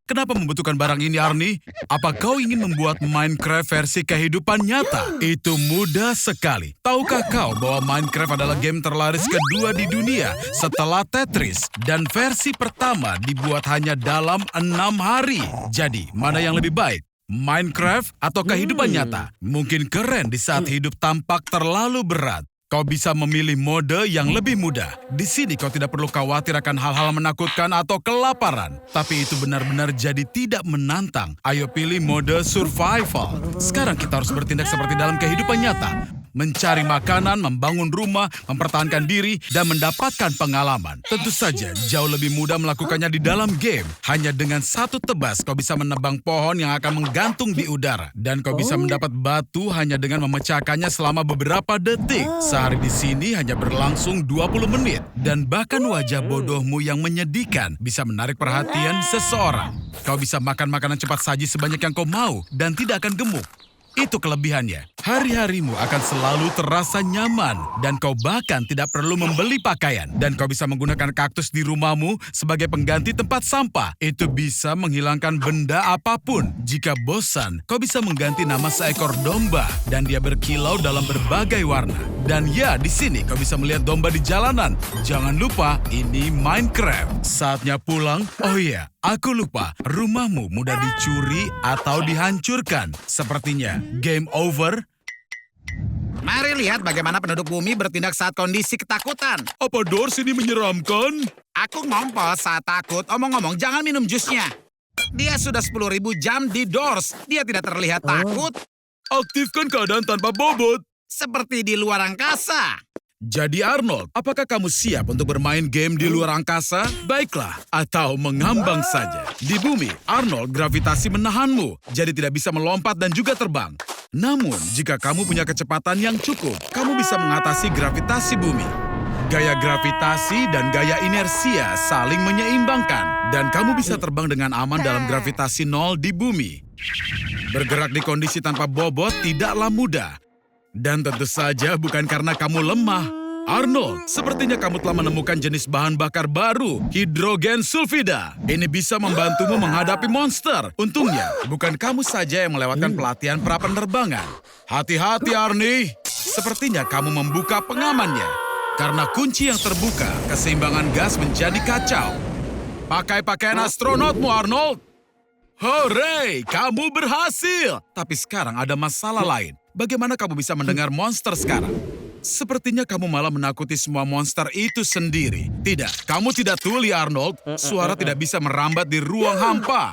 Kenapa membutuhkan barang ini, Arnie? Apa kau ingin membuat Minecraft versi kehidupan nyata? Itu mudah sekali. Tahukah kau bahwa Minecraft adalah game terlaris kedua di dunia setelah Tetris? Dan versi pertama dibuat hanya dalam 6 hari. Jadi, mana yang lebih baik? Minecraft atau kehidupan nyata? Mungkin keren di saat hidup tampak terlalu berat. Kau bisa memilih mode yang lebih mudah. Di sini kau tidak perlu khawatir akan hal-hal menakutkan atau kelaparan. Tapi itu benar-benar jadi tidak menantang. Ayo pilih mode survival. Sekarang kita harus bertindak seperti dalam kehidupan nyata. Mencari makanan, membangun rumah, mempertahankan diri, dan mendapatkan pengalaman. Tentu saja, jauh lebih mudah melakukannya di dalam game. Hanya dengan satu tebas, kau bisa menebang pohon yang akan menggantung di udara. Dan kau bisa mendapat batu hanya dengan memecahkannya selama beberapa detik. Sehari di sini hanya berlangsung 20 menit. Dan bahkan wajah bodohmu yang menyedihkan bisa menarik perhatian seseorang. Kau bisa makan makanan cepat saji sebanyak yang kau mau dan tidak akan gemuk. Itu kelebihannya. Hari-harimu akan selalu terasa nyaman dan kau bahkan tidak perlu membeli pakaian. Dan kau bisa menggunakan kaktus di rumahmu sebagai pengganti tempat sampah. Itu bisa menghilangkan benda apapun. Jika bosan, kau bisa mengganti nama seekor domba dan dia berkilau dalam berbagai warna. Dan ya, di sini kau bisa melihat domba di jalanan. Jangan lupa, ini Minecraft. Saatnya pulang. Oh iya, aku lupa. Rumahmu mudah dicuri atau dihancurkan. Sepertinya game over. Mari lihat bagaimana penduduk bumi bertindak saat kondisi ketakutan. Apa Doors ini menyeramkan? Aku ngompol saat takut. Omong-ngomong, jangan minum jusnya. Dia sudah 10.000 jam di Doors. Dia tidak terlihat takut. Aktifkan keadaan tanpa bobot. Seperti di luar angkasa. Jadi Arnold, apakah kamu siap untuk bermain game di luar angkasa? Baiklah, atau mengambang saja. Di bumi, Arnold gravitasi menahanmu, jadi tidak bisa melompat dan juga terbang. Namun, jika kamu punya kecepatan yang cukup, kamu bisa mengatasi gravitasi bumi. Gaya gravitasi dan gaya inersia saling menyeimbangkan, dan kamu bisa terbang dengan aman dalam gravitasi nol di bumi. Bergerak di kondisi tanpa bobot tidaklah mudah. Dan tentu saja bukan karena kamu lemah. Arnold, sepertinya kamu telah menemukan jenis bahan bakar baru, hidrogen sulfida. Ini bisa membantumu menghadapi monster. Untungnya, bukan kamu saja yang melewatkan pelatihan pra-penerbangan. Hati-hati, Arnie. Sepertinya kamu membuka pengamannya. Karena kunci yang terbuka, keseimbangan gas menjadi kacau. Pakai pakaian astronotmu, Arnold. Hore, kamu berhasil. Tapi sekarang ada masalah lain. Bagaimana kamu bisa mendengar monster sekarang? Sepertinya kamu malah menakuti semua monster itu sendiri. Tidak, kamu tidak tuli, Arnold. Suara tidak bisa merambat di ruang hampa.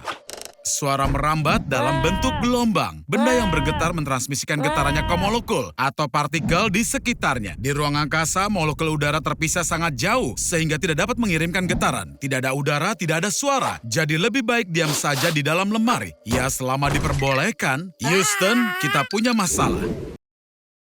Suara merambat dalam bentuk gelombang. Benda yang bergetar mentransmisikan getarannya ke molekul atau partikel di sekitarnya. Di ruang angkasa, molekul udara terpisah sangat jauh sehingga tidak dapat mengirimkan getaran. Tidak ada udara, tidak ada suara. Jadi lebih baik diam saja di dalam lemari. Ya, selama diperbolehkan. Houston, kita punya masalah.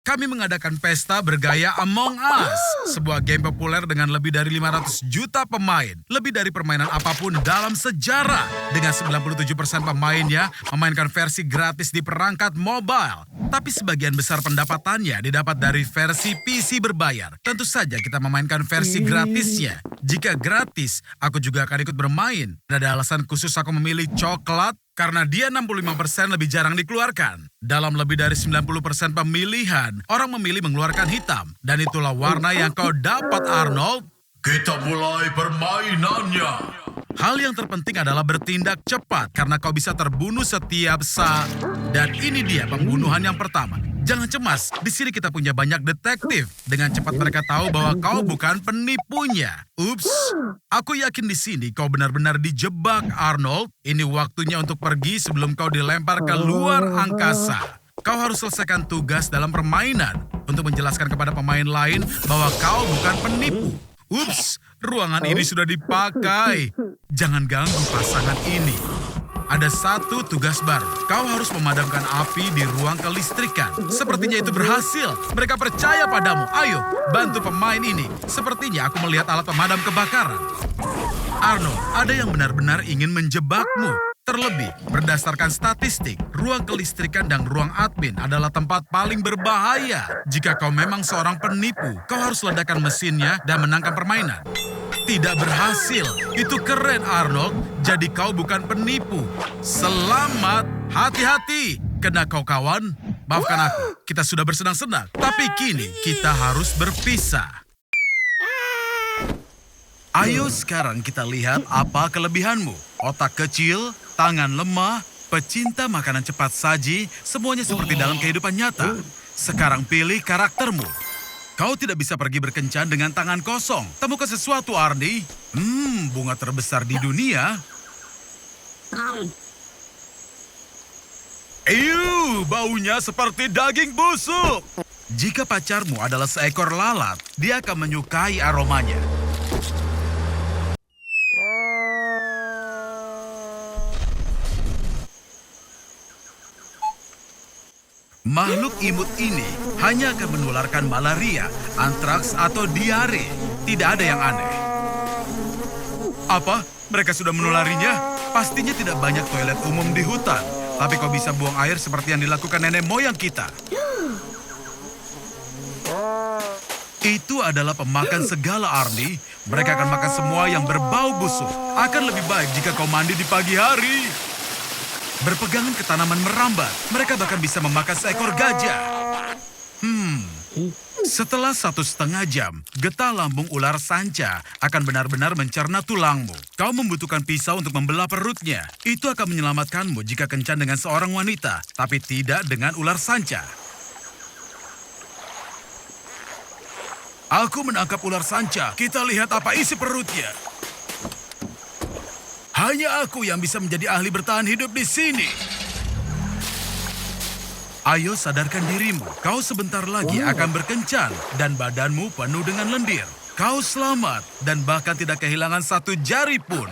Kami mengadakan pesta bergaya Among Us, sebuah game populer dengan lebih dari 500 juta pemain, lebih dari permainan apapun dalam sejarah. Dengan 97% pemainnya memainkan versi gratis di perangkat mobile. Tapi sebagian besar pendapatannya didapat dari versi PC berbayar. Tentu saja kita memainkan versi gratisnya. Jika gratis, aku juga akan ikut bermain. Ada alasan khusus aku memilih coklat, karena dia 65% lebih jarang dikeluarkan. Dalam lebih dari 90% pemilihan, orang memilih mengeluarkan hitam. Dan itulah warna yang kau dapat, Arnold. Kita mulai permainannya. Hal yang terpenting adalah bertindak cepat karena kau bisa terbunuh setiap saat. Dan ini dia pembunuhan yang pertama. Jangan cemas, di sini kita punya banyak detektif. Dengan cepat mereka tahu bahwa kau bukan penipunya. Ups, aku yakin di sini kau benar-benar dijebak, Arnold. Ini waktunya untuk pergi sebelum kau dilempar ke luar angkasa. Kau harus selesaikan tugas dalam permainan untuk menjelaskan kepada pemain lain bahwa kau bukan penipu. Ups, ruangan ini sudah dipakai. Jangan ganggu pasangan ini. Ada satu tugas baru. Kau harus memadamkan api di ruang kelistrikan. Sepertinya itu berhasil. Mereka percaya padamu. Ayo, bantu pemain ini. Sepertinya aku melihat alat pemadam kebakaran. Arnold, ada yang benar-benar ingin menjebakmu. Terlebih, berdasarkan statistik, ruang kelistrikan dan ruang admin adalah tempat paling berbahaya. Jika kau memang seorang penipu, kau harus ledakan mesinnya dan menangkan permainan. Tidak berhasil. Itu keren, Arnold. Jadi kau bukan penipu. Selamat. Hati-hati. Kena kau, kawan. Maafkan aku. Kita sudah bersenang-senang. Tapi kini kita harus berpisah. Ayo sekarang kita lihat apa kelebihanmu. Otak kecil, tangan lemah, pecinta makanan cepat saji, semuanya seperti dalam kehidupan nyata. Sekarang pilih karaktermu. Kau tidak bisa pergi berkencan dengan tangan kosong. Temukan sesuatu, Arnie. Bunga terbesar di dunia. Baunya seperti daging busuk. Jika pacarmu adalah seekor lalat, dia akan menyukai aromanya. Makhluk imut ini hanya akan menularkan malaria, antraks, atau diare. Tidak ada yang aneh. Apa? Mereka sudah menularinya? Pastinya tidak banyak toilet umum di hutan. Tapi kau bisa buang air seperti yang dilakukan nenek moyang kita. Itu adalah pemakan segala, Arnie. Mereka akan makan semua yang berbau busuk. Akan lebih baik jika kau mandi di pagi hari. Berpegangan ke tanaman merambat, mereka bahkan bisa memakan seekor gajah. Setelah 1,5 jam, getah lambung ular sanca akan benar-benar mencerna tulangmu. Kau membutuhkan pisau untuk membelah perutnya. Itu akan menyelamatkanmu jika kencan dengan seorang wanita, tapi tidak dengan ular sanca. Aku menangkap ular sanca. Kita lihat apa isi perutnya. Hanya aku yang bisa menjadi ahli bertahan hidup di sini. Ayo sadarkan dirimu, kau sebentar lagi akan berkencan dan badanmu penuh dengan lendir. Kau selamat dan bahkan tidak kehilangan 1 jari pun.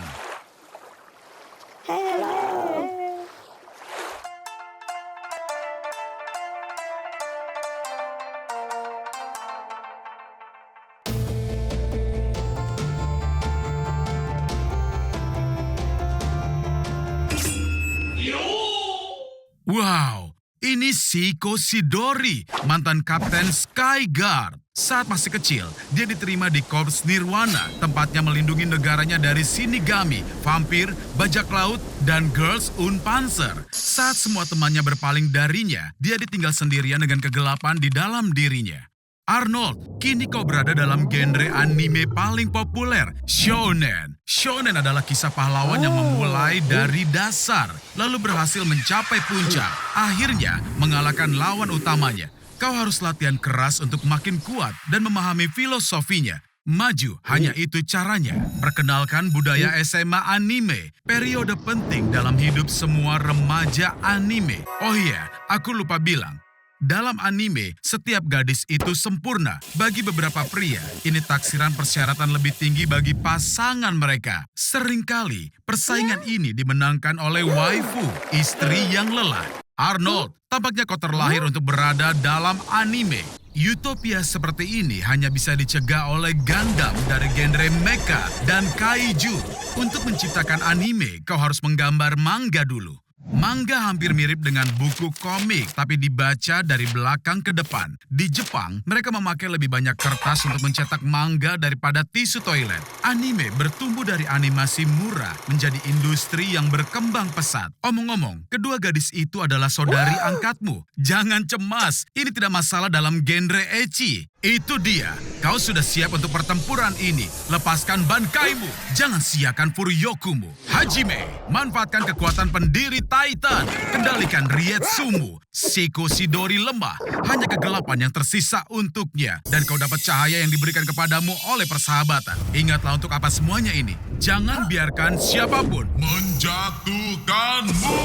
Wow, ini Shiko Shidori, mantan Kapten Skyguard. Saat masih kecil, dia diterima di Korps Nirwana, tempatnya melindungi negaranya dari Shinigami, vampir, bajak laut, dan Girls Unpanzer. Saat semua temannya berpaling darinya, dia ditinggal sendirian dengan kegelapan di dalam dirinya. Arnold, kini kau berada dalam genre anime paling populer, Shonen. Shonen adalah kisah pahlawan yang memulai dari dasar, lalu berhasil mencapai puncak, akhirnya mengalahkan lawan utamanya. Kau harus latihan keras untuk makin kuat dan memahami filosofinya. Maju, hanya itu caranya. Perkenalkan budaya SMA anime, periode penting dalam hidup semua remaja anime. Oh iya, aku lupa bilang. Dalam anime, setiap gadis itu sempurna. Bagi beberapa pria, ini taksiran persyaratan lebih tinggi bagi pasangan mereka. Seringkali, persaingan ini dimenangkan oleh waifu, istri yang lelah. Arnold, tampaknya kau terlahir untuk berada dalam anime. Utopia seperti ini hanya bisa dicegah oleh Gundam dari genre mecha dan kaiju. Untuk menciptakan anime, kau harus menggambar manga dulu. Manga hampir mirip dengan buku komik, tapi dibaca dari belakang ke depan. Di Jepang, mereka memakai lebih banyak kertas untuk mencetak manga daripada tisu toilet. Anime bertumbuh dari animasi murah menjadi industri yang berkembang pesat. Omong-omong, kedua gadis itu adalah saudari angkatmu. Jangan cemas, ini tidak masalah dalam genre ecchi. Itu dia, kau sudah siap untuk pertempuran ini. Lepaskan bankaimu, jangan siakan Furyokumu. Hajime, manfaatkan kekuatan pendiri Titan. Kendalikan Rietsumu. Shiko Shidori lemah, hanya kegelapan yang tersisa untuknya. Dan kau dapat cahaya yang diberikan kepadamu oleh persahabatan. Ingatlah untuk apa semuanya ini. Jangan biarkan siapapun menjatuhkanmu.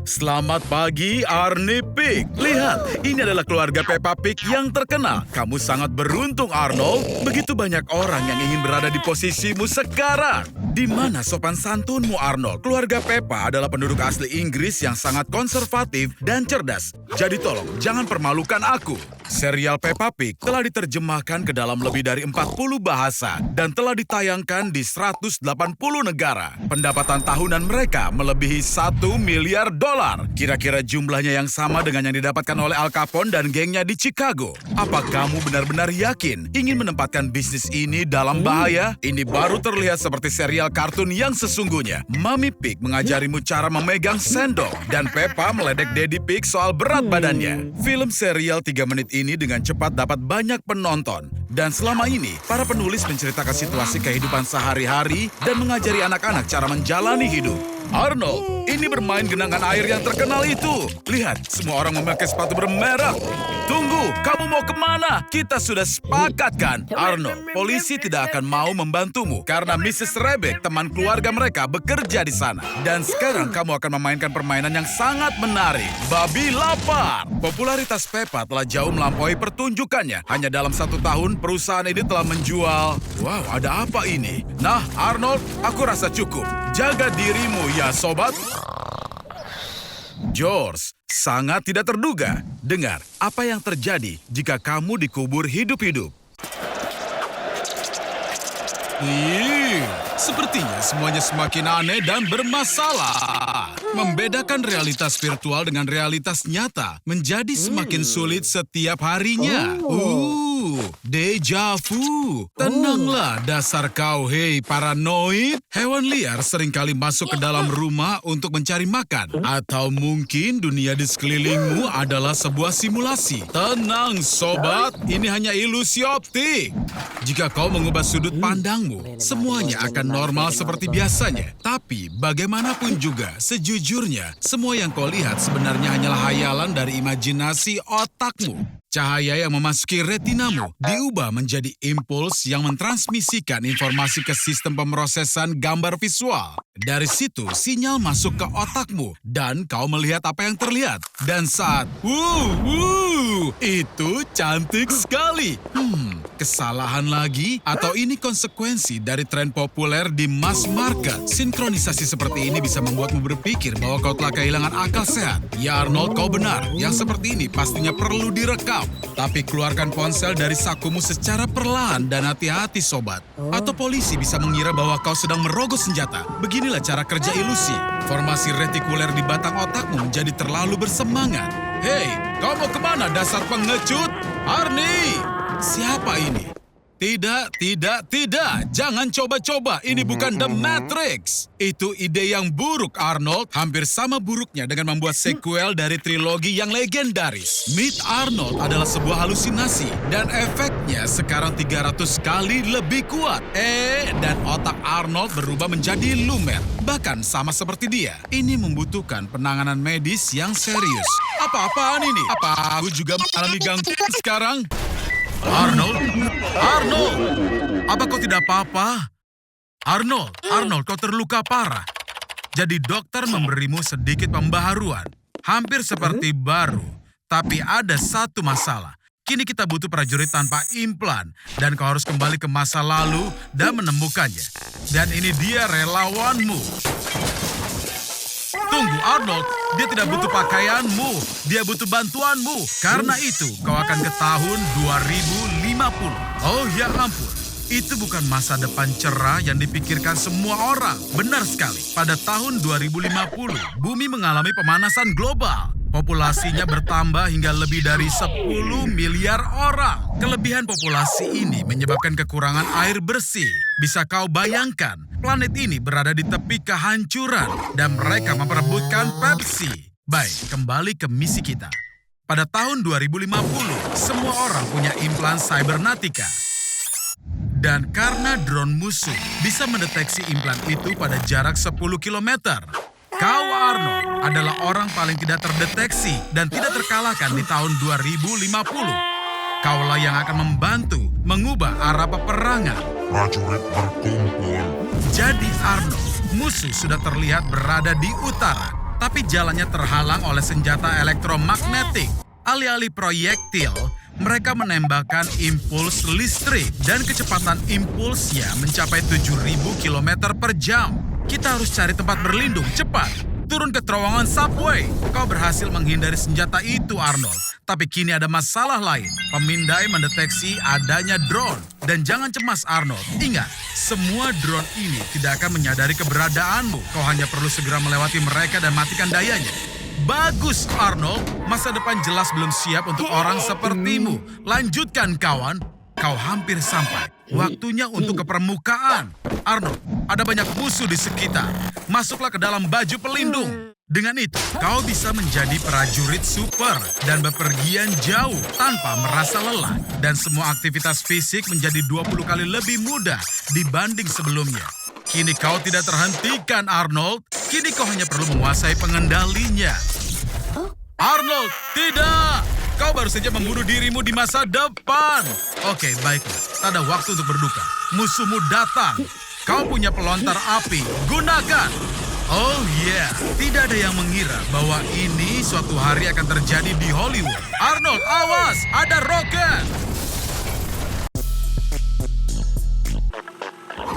Selamat pagi, Arnie Pig. Lihat, ini adalah keluarga Peppa Pig yang terkenal. Kamu sangat beruntung, Arnold. Begitu banyak orang yang ingin berada di posisimu sekarang. Di mana sopan santunmu, Arnold? Keluarga Peppa adalah penduduk asli Inggris yang sangat konservatif dan cerdas. Jadi tolong, jangan permalukan aku. Serial Peppa Pig telah diterjemahkan ke dalam lebih dari 40 bahasa dan telah ditayangkan di 180 negara. Pendapatan tahunan mereka melebihi $1 miliar. Kira-kira jumlahnya yang sama dengan yang didapatkan oleh Al Capone dan gengnya di Chicago. Apa kamu benar-benar yakin ingin menempatkan bisnis ini dalam bahaya? Ini baru terlihat seperti serial kartun yang sesungguhnya. Mami Pig mengajarimu cara memegang sendok dan Peppa meledek Daddy Pig soal berat badannya. Film serial 3 menit ini dengan cepat dapat banyak penonton. Dan selama ini, para penulis menceritakan situasi kehidupan sehari-hari dan mengajari anak-anak cara menjalani hidup. Arnold, ini bermain genangan air yang terkenal itu. Lihat, semua orang memakai sepatu bermerek. Tunggu, kamu mau kemana? Kita sudah sepakat kan? Arnold, polisi tidak akan mau membantumu karena Mrs. Rebek, teman keluarga mereka, bekerja di sana. Dan sekarang kamu akan memainkan permainan yang sangat menarik. Babi lapar. Popularitas Peppa telah jauh melampaui pertunjukannya. Hanya dalam 1 tahun, perusahaan ini telah menjual... Wow, ada apa ini? Nah, Arnold, aku rasa cukup. Jaga dirimu ya, sobat. George, sangat tidak terduga. Dengar, apa yang terjadi jika kamu dikubur hidup-hidup? Sepertinya semuanya semakin aneh dan bermasalah. Membedakan realitas virtual dengan realitas nyata menjadi semakin sulit setiap harinya. Deja vu. Tenanglah dasar kau, hei paranoid. Hewan liar seringkali masuk ke dalam rumah untuk mencari makan. Atau mungkin dunia di sekelilingmu adalah sebuah simulasi. Tenang, sobat. Ini hanya ilusi optik. Jika kau mengubah sudut pandangmu, semuanya akan normal seperti biasanya. Tapi bagaimanapun juga, sejujurnya, semua yang kau lihat sebenarnya hanyalah hayalan dari imajinasi otakmu. Cahaya yang memasuki retinamu diubah menjadi impuls yang mentransmisikan informasi ke sistem pemrosesan gambar visual. Dari situ, sinyal masuk ke otakmu dan kau melihat apa yang terlihat. Dan saat, itu cantik sekali. Kesalahan lagi? Atau ini konsekuensi dari tren populer di mass market? Sinkronisasi seperti ini bisa membuatmu berpikir bahwa kau telah kehilangan akal sehat. Ya Arnold, kau benar. Yang seperti ini pastinya perlu direkam. Tapi keluarkan ponsel dari sakumu secara perlahan dan hati-hati, sobat. Atau polisi bisa mengira bahwa kau sedang merogoh senjata. Beginilah cara kerja ilusi. Formasi retikuler di batang otakmu menjadi terlalu bersemangat. Hei, kau mau kemana dasar pengecut? Arnie! Siapa ini? Tidak. Jangan coba-coba. Ini bukan The Matrix. Itu ide yang buruk, Arnold. Hampir sama buruknya dengan membuat sequel dari trilogi yang legendaris. Meet Arnold adalah sebuah halusinasi. Dan efeknya sekarang 300 kali lebih kuat. Dan otak Arnold berubah menjadi lumer. Bahkan sama seperti dia. Ini membutuhkan penanganan medis yang serius. Apa-apaan ini? Apa aku juga mengalami gangguan sekarang? Arnold, apa kau tidak apa-apa? Arnold, kau terluka parah. Jadi dokter memberimu sedikit pembaharuan. Hampir seperti baru. Tapi ada satu masalah. Kini kita butuh prajurit tanpa implan. Dan kau harus kembali ke masa lalu dan menemukannya. Dan ini dia relawanmu. Tunggu, Arnold. Dia tidak butuh pakaianmu. Dia butuh bantuanmu. Karena itu, kau akan ke tahun 2050. Oh ya ampun. Itu bukan masa depan cerah yang dipikirkan semua orang. Benar sekali. Pada tahun 2050, bumi mengalami pemanasan global. Populasinya bertambah hingga lebih dari 10 miliar orang. Kelebihan populasi ini menyebabkan kekurangan air bersih. Bisa kau bayangkan, planet ini berada di tepi kehancuran dan mereka memperebutkan Pepsi. Baik, kembali ke misi kita. Pada tahun 2050, semua orang punya implan cybernatika. Dan karena drone musuh bisa mendeteksi implan itu pada jarak 10 km. Kau, Arnold, adalah orang paling tidak terdeteksi dan tidak terkalahkan di tahun 2050. Kaulah yang akan membantu mengubah arah peperangan. Prajurit berkumpul. Jadi Arnold, musuh sudah terlihat berada di utara, tapi jalannya terhalang oleh senjata elektromagnetik. Alih-alih proyektil, Mereka menembakkan impuls listrik dan kecepatan impulsnya mencapai 7.000 km per jam. Kita harus cari tempat berlindung cepat. Turun ke terowongan subway. Kau berhasil menghindari senjata itu, Arnold. Tapi kini ada masalah lain. Pemindai mendeteksi adanya drone. Dan jangan cemas, Arnold. Ingat, semua drone ini tidak akan menyadari keberadaanmu. Kau hanya perlu segera melewati mereka dan matikan dayanya. Bagus, Arnold. Masa depan jelas belum siap untuk orang sepertimu. Lanjutkan, kawan. Kau hampir sampai. Waktunya untuk ke permukaan. Arnold, ada banyak musuh di sekitar. Masuklah ke dalam baju pelindung. Dengan itu, kau bisa menjadi prajurit super dan bepergian jauh tanpa merasa lelah. Dan semua aktivitas fisik menjadi 20 kali lebih mudah dibanding sebelumnya. Kini kau tidak terhentikan, Arnold. Kini kau hanya perlu menguasai pengendalinya. Arnold, tidak! Kau baru saja membunuh dirimu di masa depan. Oke, baiklah. Tak ada waktu untuk berduka. Musuhmu datang. Kau punya pelontar api. Gunakan! Oh yeah, tidak ada yang mengira bahwa ini suatu hari akan terjadi di Hollywood. Arnold, awas! Ada roket!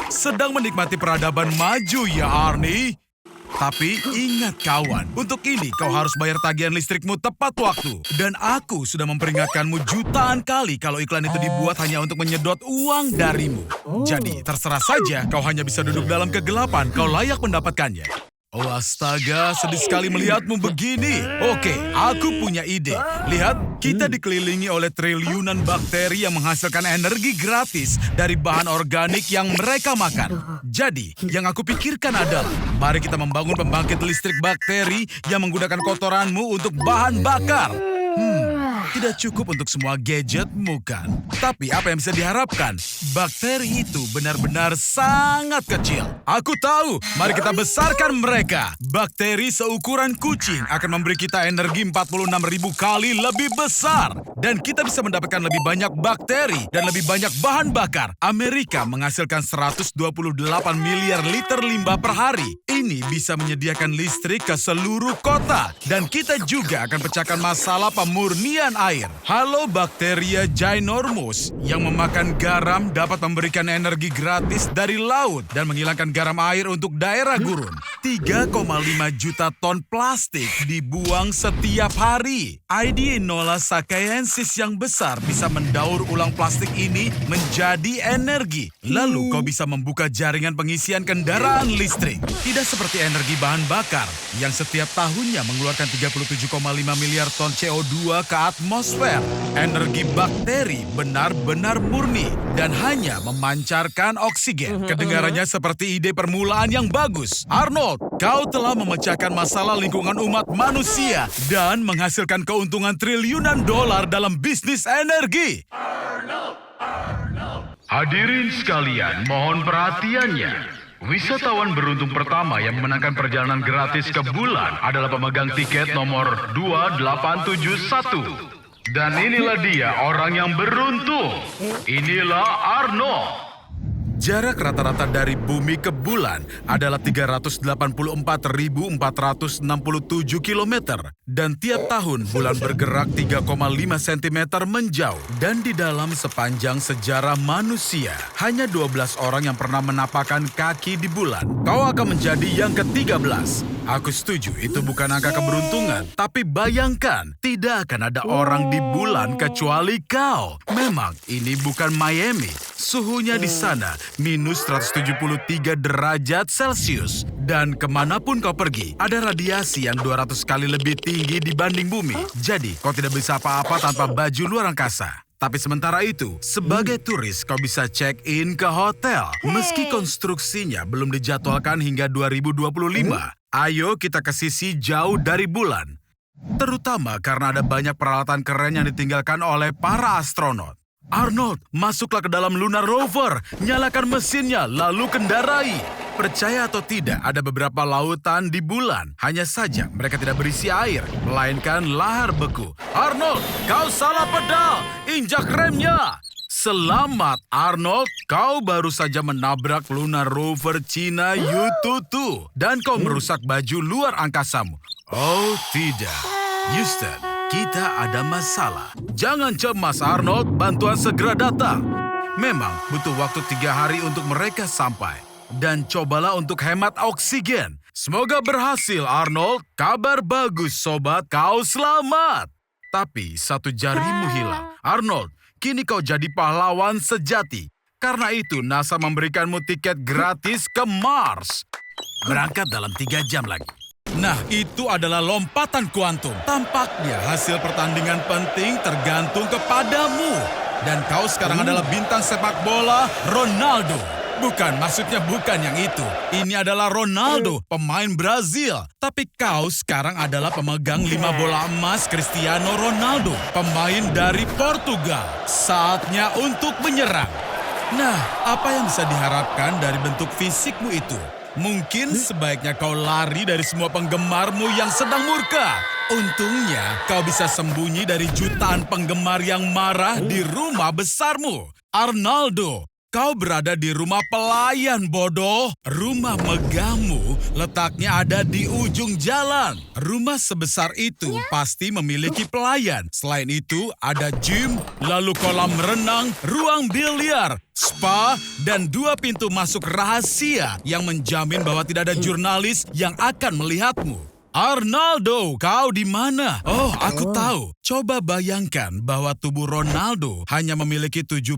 Sedang menikmati peradaban maju ya, Arnie. Tapi ingat kawan, untuk ini kau harus bayar tagihan listrikmu tepat waktu. Dan aku sudah memperingatkanmu jutaan kali kalau iklan itu dibuat hanya untuk menyedot uang darimu. Jadi terserah saja, kau hanya bisa duduk dalam kegelapan, kau layak mendapatkannya. Oh astaga, sedih sekali melihatmu begini. Oke, aku punya ide. Lihat, kita dikelilingi oleh triliunan bakteri yang menghasilkan energi gratis dari bahan organik yang mereka makan. Jadi, yang aku pikirkan adalah, mari kita membangun pembangkit listrik bakteri yang menggunakan kotoranmu untuk bahan bakar. Tidak cukup untuk semua gadgetmu kan? Tapi apa yang bisa diharapkan? Bakteri itu benar-benar sangat kecil. Aku tahu, mari kita besarkan mereka. Bakteri seukuran kucing akan memberi kita energi 46.000 kali lebih besar. Dan kita bisa mendapatkan lebih banyak bakteri dan lebih banyak bahan bakar. Amerika menghasilkan 128 miliar liter limbah per hari. Ini bisa menyediakan listrik ke seluruh kota. Dan kita juga akan pecahkan masalah pemurnian air. Halo Bacteria ginormous yang memakan garam dapat memberikan energi gratis dari laut dan menghilangkan garam air untuk daerah gurun. 3,5 juta ton plastik dibuang setiap hari. ID Enola Sakaensis yang besar bisa mendaur ulang plastik ini menjadi energi. Lalu kau bisa membuka jaringan pengisian kendaraan listrik. Tidak seperti energi bahan bakar yang setiap tahunnya mengeluarkan 37,5 miliar ton CO2 ke atmosfer. Energi bakteri benar-benar murni dan hanya memancarkan oksigen. Kedengarannya seperti ide permulaan yang bagus. Arnold, kau telah memecahkan masalah lingkungan umat manusia dan menghasilkan keuntungan triliunan dolar dalam bisnis energi. Hadirin sekalian, mohon perhatiannya. Wisatawan beruntung pertama yang memenangkan perjalanan gratis ke bulan adalah pemegang tiket nomor 2871. Dan inilah dia orang yang beruntung. Inilah Arnold. Jarak rata-rata dari bumi ke bulan adalah 384.467 km. Dan tiap tahun bulan bergerak 3,5 cm menjauh. Dan di dalam sepanjang sejarah manusia, hanya 12 orang yang pernah menapakkan kaki di bulan. Kau akan menjadi yang ke-13. Aku setuju, itu bukan angka keberuntungan. Tapi bayangkan, tidak akan ada orang di bulan kecuali kau. Memang, ini bukan Miami. Suhunya di sana minus 173 derajat Celcius. Dan kemanapun kau pergi, ada radiasi yang 200 kali lebih tinggi dibanding bumi. Jadi, kau tidak bisa apa-apa tanpa baju luar angkasa. Tapi sementara itu, sebagai turis kau bisa check-in ke hotel. Meski konstruksinya belum dijadwalkan hingga 2025. Ayo kita ke sisi jauh dari bulan. Terutama karena ada banyak peralatan keren yang ditinggalkan oleh para astronot. Arnold, masuklah ke dalam Lunar Rover. Nyalakan mesinnya, lalu kendarai. Percaya atau tidak, ada beberapa lautan di bulan. Hanya saja mereka tidak berisi air, melainkan lahar beku. Arnold, kau salah pedal. Injak remnya. Selamat, Arnold. Kau baru saja menabrak Lunar Rover Cina Yututu. Dan kau merusak baju luar angkasamu. Oh, tidak. Houston, kita ada masalah. Jangan cemas Arnold, bantuan segera datang. Memang butuh waktu 3 hari untuk mereka sampai. Dan cobalah untuk hemat oksigen. Semoga berhasil Arnold. Kabar bagus sobat, kau selamat. Tapi satu jarimu hilang. Arnold, kini kau jadi pahlawan sejati. Karena itu NASA memberikanmu tiket gratis ke Mars. Berangkat dalam 3 jam lagi. Nah, itu adalah lompatan kuantum. Tampaknya hasil pertandingan penting tergantung kepadamu. Dan kau sekarang adalah bintang sepak bola Ronaldo. Bukan, maksudnya bukan yang itu. Ini adalah Ronaldo, pemain Brazil. Tapi kau sekarang adalah pemegang 5 bola emas Cristiano Ronaldo, pemain dari Portugal. Saatnya untuk menyerang. Nah, apa yang bisa diharapkan dari bentuk fisikmu itu? Mungkin sebaiknya kau lari dari semua penggemarmu yang sedang murka. Untungnya, kau bisa sembunyi dari jutaan penggemar yang marah di rumah besarmu. Arnaldo, kau berada di rumah pelayan bodoh. Rumah megahmu letaknya ada di ujung jalan. Rumah sebesar itu pasti memiliki pelayan. Selain itu, ada gym, lalu kolam renang, ruang biliar, spa, dan 2 pintu masuk rahasia yang menjamin bahwa tidak ada jurnalis yang akan melihatmu. Arnaldo, kau di mana? Oh, aku tahu. Coba bayangkan bahwa tubuh Ronaldo hanya memiliki 7%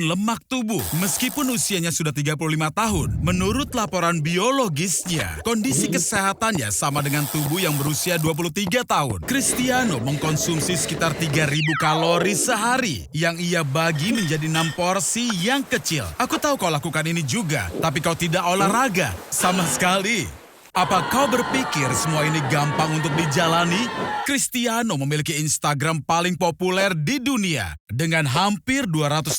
lemak tubuh. Meskipun usianya sudah 35 tahun, menurut laporan biologisnya, kondisi kesehatannya sama dengan tubuh yang berusia 23 tahun. Cristiano mengkonsumsi sekitar 3.000 kalori sehari, yang ia bagi menjadi 6 porsi yang kecil. Aku tahu kau lakukan ini juga, tapi kau tidak olahraga sama sekali. Apa kau berpikir semua ini gampang untuk dijalani? Cristiano memiliki Instagram paling populer di dunia dengan hampir 250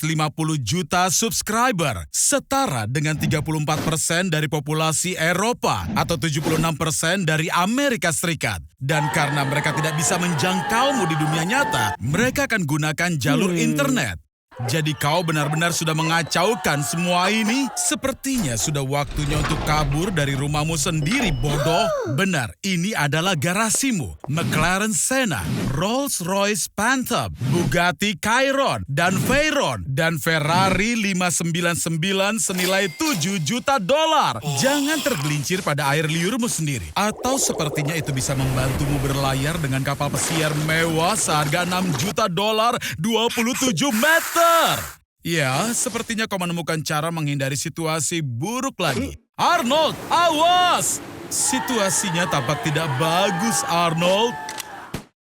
juta subscriber, setara dengan 34% dari populasi Eropa atau 76% dari Amerika Serikat. Dan karena mereka tidak bisa menjangkaumu di dunia nyata, mereka akan gunakan jalur internet. Jadi kau benar-benar sudah mengacaukan semua ini? Sepertinya sudah waktunya untuk kabur dari rumahmu sendiri, bodoh. Benar, ini adalah garasimu. McLaren Senna, Rolls-Royce Phantom, Bugatti Chiron, dan Veyron, dan Ferrari 599 senilai $7 juta. Jangan tergelincir pada air liurmu sendiri. Atau sepertinya itu bisa membantumu berlayar dengan kapal pesiar mewah seharga $6 juta 27 meter. Ya, sepertinya kau menemukan cara menghindari situasi buruk lagi. Arnold, awas! Situasinya tampak tidak bagus, Arnold.